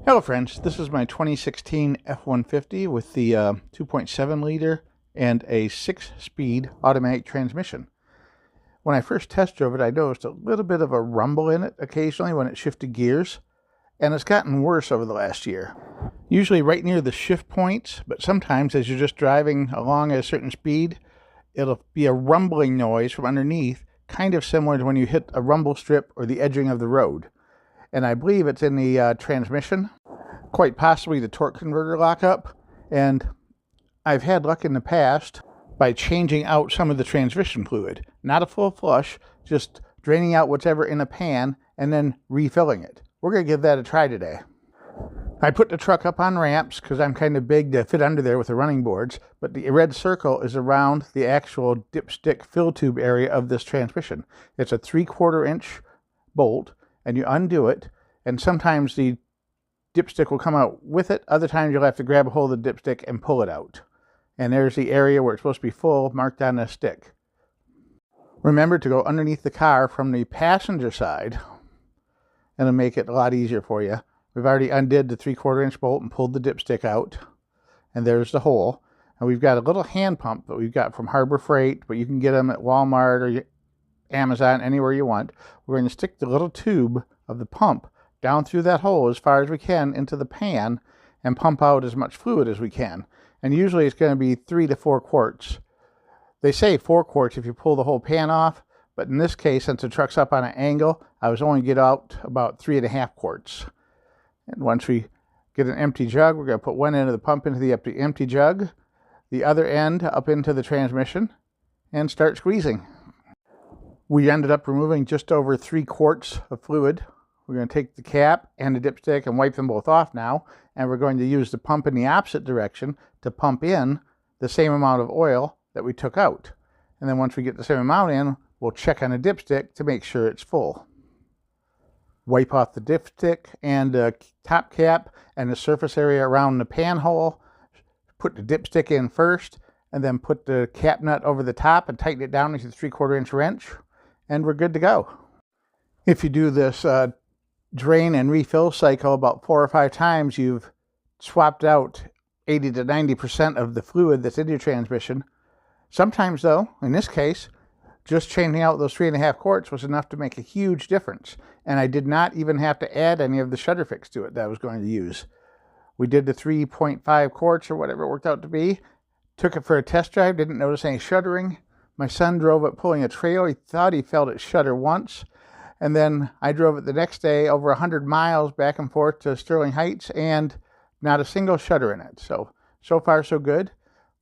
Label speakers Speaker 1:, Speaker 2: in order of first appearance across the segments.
Speaker 1: Hello friends, this is my 2016 F150 with the 2.7 liter and a 6-speed automatic transmission. When I first test drove it, I noticed a little bit of a rumble in it occasionally when it shifted gears, and it's gotten worse over the last year. Usually right near the shift points, but sometimes as you're just driving along at a certain speed, it'll be a rumbling noise from underneath, kind of similar to when you hit a rumble strip or the edging of the road. And I believe it's in the transmission, quite possibly the torque converter lockup, and I've had luck in the past by changing out some of the transmission fluid. Not a full flush, just draining out whatever in a pan and then refilling it. We're going to give that a try today. I put the truck up on ramps because I'm kind of big to fit under there with the running boards, but the red circle is around the actual dipstick fill tube area of this transmission. It's a 3/4 inch bolt, and you undo it, and sometimes the dipstick will come out with it. Other times you'll have to grab a hold of the dipstick and pull it out. And there's the area where it's supposed to be full, marked on the stick. Remember to go underneath the car from the passenger side, and it'll make it a lot easier for you. We've already undid the 3/4 inch bolt and pulled the dipstick out, and there's the hole. And we've got a little hand pump that we've got from Harbor Freight, but you can get them at Walmart or Amazon, anywhere you want. We're going to stick the little tube of the pump down through that hole as far as we can into the pan and pump out as much fluid as we can. And usually it's going to be 3 to 4 quarts. They say 4 quarts if you pull the whole pan off, but in this case, since the truck's up on an angle, I was only get out about 3.5 quarts. And once we get an empty jug, we're going to put one end of the pump into the empty jug, the other end up into the transmission, and start squeezing. We ended up removing just over 3 quarts of fluid. We're going to take the cap and the dipstick and wipe them both off now, and we're going to use the pump in the opposite direction to pump in the same amount of oil that we took out. And then once we get the same amount in, we'll check on the dipstick to make sure it's full. Wipe off the dipstick and the top cap and the surface area around the pan hole. Put the dipstick in first, and then put the cap nut over the top and tighten it down with a 3/4 inch wrench, and we're good to go. If you do this drain and refill cycle about 4 or 5 times, you've swapped out 80 to 90% of the fluid that's in your transmission. Sometimes though, in this case, just changing out those 3.5 quarts was enough to make a huge difference. And I did not even have to add any of the shudder fix to it that I was going to use. We did the 3.5 quarts or whatever it worked out to be. Took it for a test drive, didn't notice any shuddering. My son drove it pulling a trailer. He thought he felt it shudder once. And then I drove it the next day over 100 miles back and forth to Sterling Heights, and not a single shudder in it. So far so good.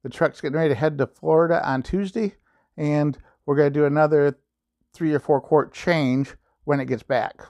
Speaker 1: The truck's getting ready to head to Florida on Tuesday, and we're going to do another 3 or 4 quart change when it gets back.